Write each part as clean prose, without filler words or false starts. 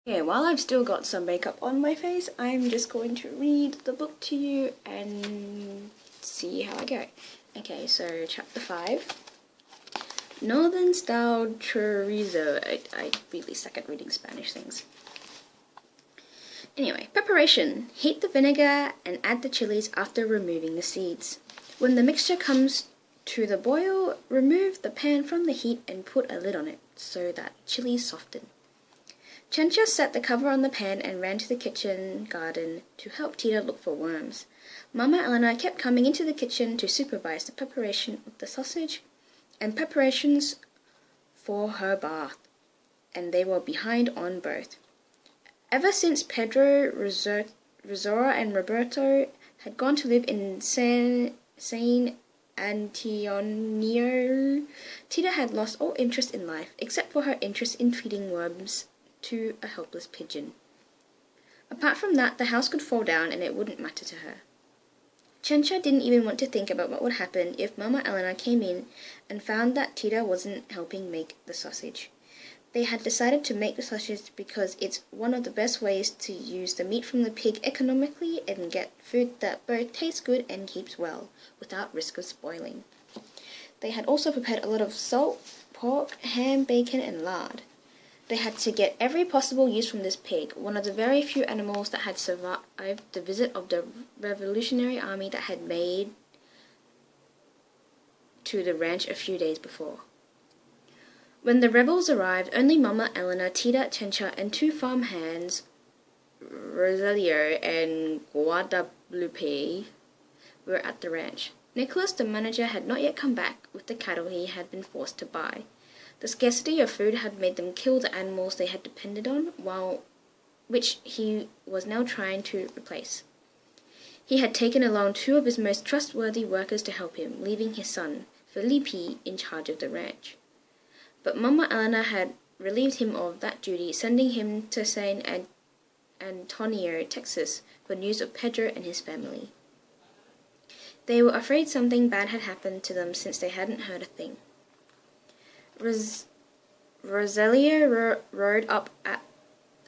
Okay, while I've still got some makeup on my face, I'm just going to read the book to you and see how I go. Okay, so chapter 5. Northern Style Chorizo. I really suck at reading Spanish things. Anyway, preparation. Heat the vinegar and add the chilies after removing the seeds. When the mixture comes to the boil, remove the pan from the heat and put a lid on it so that chilies soften. Chencha set the cover on the pan and ran to the kitchen garden to help Tita look for worms. Mama Elena kept coming into the kitchen to supervise the preparation of the sausage and preparations for her bath, and they were behind on both. Ever since Pedro, Rosora, and Roberto had gone to live in San Antonio, Tita had lost all interest in life, except for her interest in feeding worms to a helpless pigeon. Apart from that, the house could fall down and it wouldn't matter to her. Chencha didn't even want to think about what would happen if Mama Elena came in and found that Tita wasn't helping make the sausage. They had decided to make the sausage because it's one of the best ways to use the meat from the pig economically and get food that both tastes good and keeps well, without risk of spoiling. They had also prepared a lot of salt, pork, ham, bacon, and lard. They had to get every possible use from this pig, one of the very few animals that had survived the visit of the Revolutionary Army that had made to the ranch a few days before. When the rebels arrived, only Mama Elena, Tita, Chencha, and 2 farm hands, Rogelio and Guadalupe, were at the ranch. Nicholas, the manager, had not yet come back with the cattle he had been forced to buy. The scarcity of food had made them kill the animals they had depended on, which he was now trying to replace. He had taken along 2 of his most trustworthy workers to help him, leaving his son, Felipe, in charge of the ranch. But Mama Elena had relieved him of that duty, sending him to San Antonio, Texas, for news of Pedro and his family. They were afraid something bad had happened to them since they hadn't heard a thing. Rosalia rode up at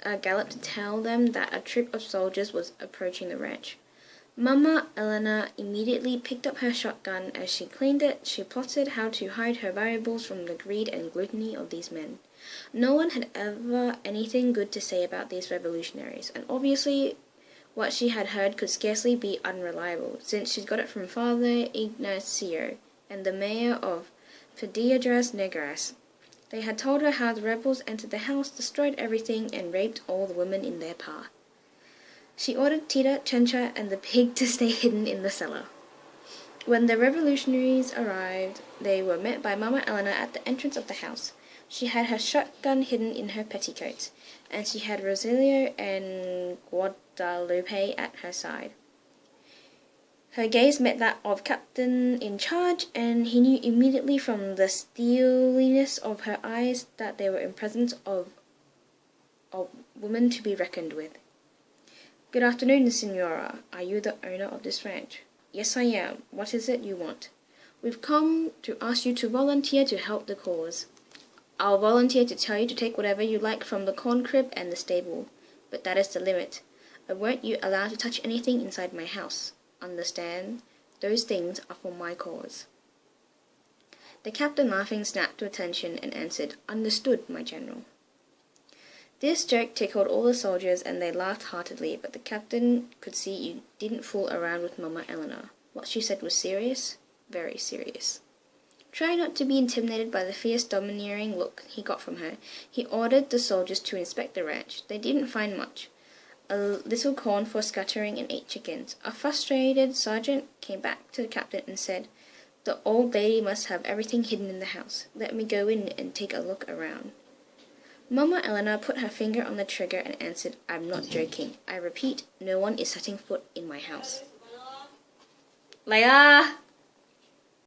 a gallop to tell them that a troop of soldiers was approaching the ranch. Mama Elena immediately picked up her shotgun. As she cleaned it, she plotted how to hide her valuables from the greed and gluttony of these men. No one had ever anything good to say about these revolutionaries, and obviously what she had heard could scarcely be unreliable, since she'd got it from Father Ignacio and the mayor of Piedras Negras. They had told her how the rebels entered the house, destroyed everything, and raped all the women in their path. She ordered Tita, Chencha, and the pig to stay hidden in the cellar. When the revolutionaries arrived, they were met by Mama Elena at the entrance of the house. She had her shotgun hidden in her petticoats, and she had Rogelio and Guadalupe at her side. Her gaze met that of Captain in charge, and he knew immediately from the steeliness of her eyes that they were in presence of a woman to be reckoned with. "Good afternoon, Signora. Are you the owner of this ranch?" "Yes, I am. What is it you want?" "We've come to ask you to volunteer to help the cause." "I'll volunteer to tell you to take whatever you like from the corn crib and the stable, but that is the limit. I won't you allowed to touch anything inside my house. Understand? Those things are for my cause." The captain, laughing, snapped to attention and answered, "Understood, my general." This joke tickled all the soldiers, and they laughed heartily, but the captain could see you didn't fool around with Mama Elena. What she said was serious, very serious. Try not to be intimidated by the fierce, domineering look he got from her. He ordered the soldiers to inspect the ranch. They didn't find much. A little corn for scattering and 8 chickens. A frustrated sergeant came back to the captain and said, "The old lady must have everything hidden in the house. Let me go in and take a look around." Mama Elena put her finger on the trigger and answered, "I'm not joking. I repeat, no one is setting foot in my house." Leia!